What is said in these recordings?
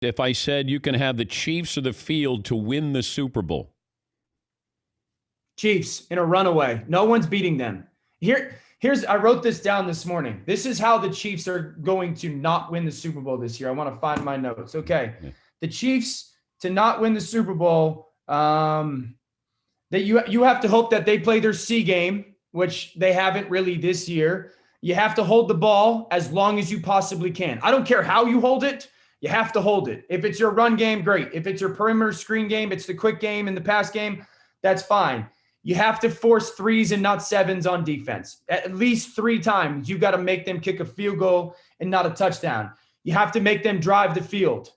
if I said you can have the Chiefs or the field to win the Super Bowl? Chiefs in a runaway. No one's beating them. I wrote this down this morning. This is how the Chiefs are going to not win the Super Bowl this year. I want to find my notes. Okay. Yeah. The Chiefs to not win the Super Bowl, that you have to hope that they play their C game, which they haven't really this year. You have to hold the ball as long as you possibly can. I don't care how you hold it. You have to hold it. If it's your run game, great. If it's your perimeter screen game, it's the quick game and the pass game, that's fine. You have to force threes and not sevens on defense. At least 3 times, you got to make them kick a field goal and not a touchdown. You have to make them drive the field.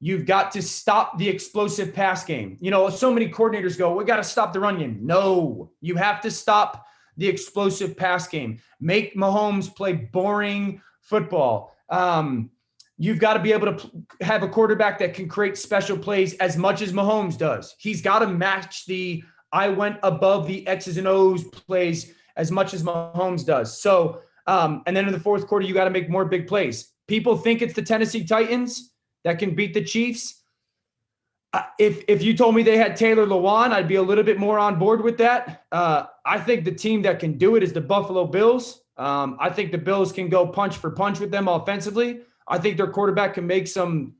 You've got to stop the explosive pass game. So many coordinators go, we got to stop the run game. No, you have to stop the explosive pass game. Make Mahomes play boring football. You've got to be able to have a quarterback that can create special plays as much as Mahomes does. He's got to match the I went above the X's and O's plays as much as Mahomes does. So, and then in the fourth quarter, you got to make more big plays. People think it's the Tennessee Titans that can beat the Chiefs. If you told me they had Taylor Lewan, I'd be a little bit more on board with that. I think the team that can do it is the Buffalo Bills. I think the Bills can go punch for punch with them offensively. I think their quarterback can make some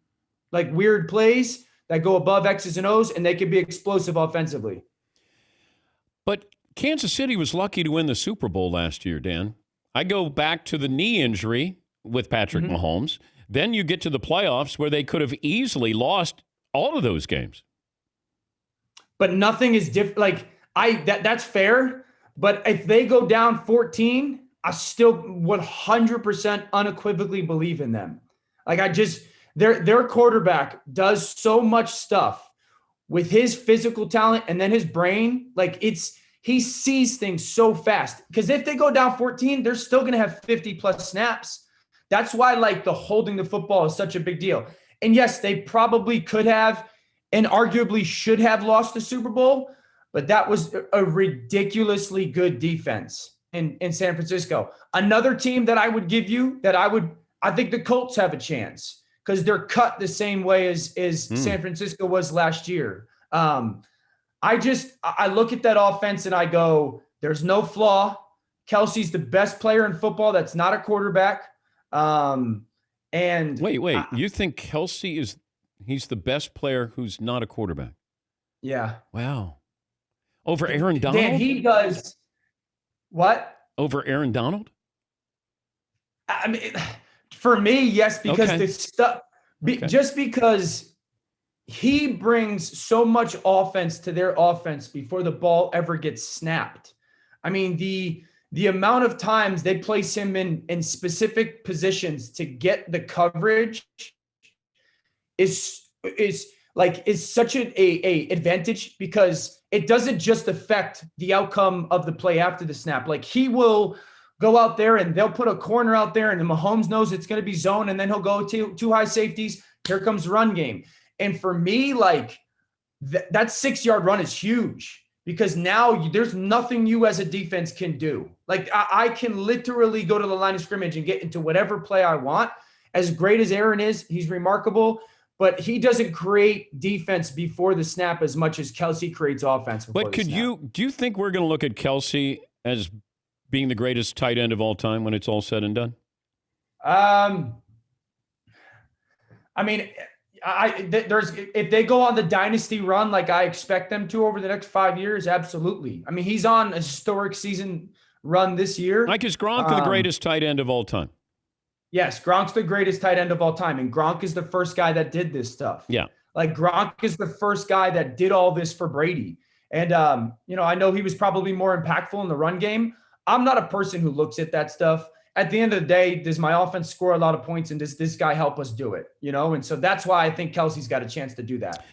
weird plays that go above X's and O's, and they can be explosive offensively. But Kansas City was lucky to win the Super Bowl last year, Dan. I go back to the knee injury with Patrick Mahomes. Then you get to the playoffs where they could have easily lost all of those games. But nothing is different. That's fair. But if they go down 14, I still 100% unequivocally believe in them. Their quarterback does so much stuff with his physical talent and then his brain. He sees things so fast. Because if they go down 14, they're still going to have 50 plus snaps. That's why the holding the football is such a big deal. And yes, they probably could have and arguably should have lost the Super Bowl, but that was a ridiculously good defense in San Francisco. Another team that I would give you I think the Colts have a chance because they're cut the same way as San Francisco was last year. I look at that offense and I go, there's no flaw. Kelce's the best player in football that's not a quarterback. And wait, you think Kelce he's the best player who's not a quarterback? Yeah. Wow. Over Aaron Donald? Dan, he does what? Over Aaron Donald? I mean, for me, yes, because the stuff, just because he brings so much offense to their offense before the ball ever gets snapped. I mean, the amount of times they place him in specific positions to get the coverage is such a advantage because it doesn't just affect the outcome of the play after the snap. He will go out there and they'll put a corner out there and the Mahomes knows it's going to be zone and then he'll go to 2 high safeties. Here comes run game. And for me, that 6-yard run is huge. Because now there's nothing you as a defense can do. I can literally go to the line of scrimmage and get into whatever play I want. As great as Aaron is, he's remarkable, but he doesn't create defense before the snap as much as Kelce creates offense before the snap. Do you think we're going to look at Kelce as being the greatest tight end of all time when it's all said and done? I mean, if they go on the dynasty run like I expect them to over the next 5 years, absolutely. I mean, he's on a historic season run this year. Is Gronk the greatest tight end of all time? Yes, Gronk's the greatest tight end of all time, and Gronk is the first guy that did this stuff. Yeah. Gronk is the first guy that did all this for Brady. And, I know he was probably more impactful in the run game. I'm not a person who looks at that stuff. At the end of the day, does my offense score a lot of points and does this guy help us do it? And so that's why I think Kelce's got a chance to do that.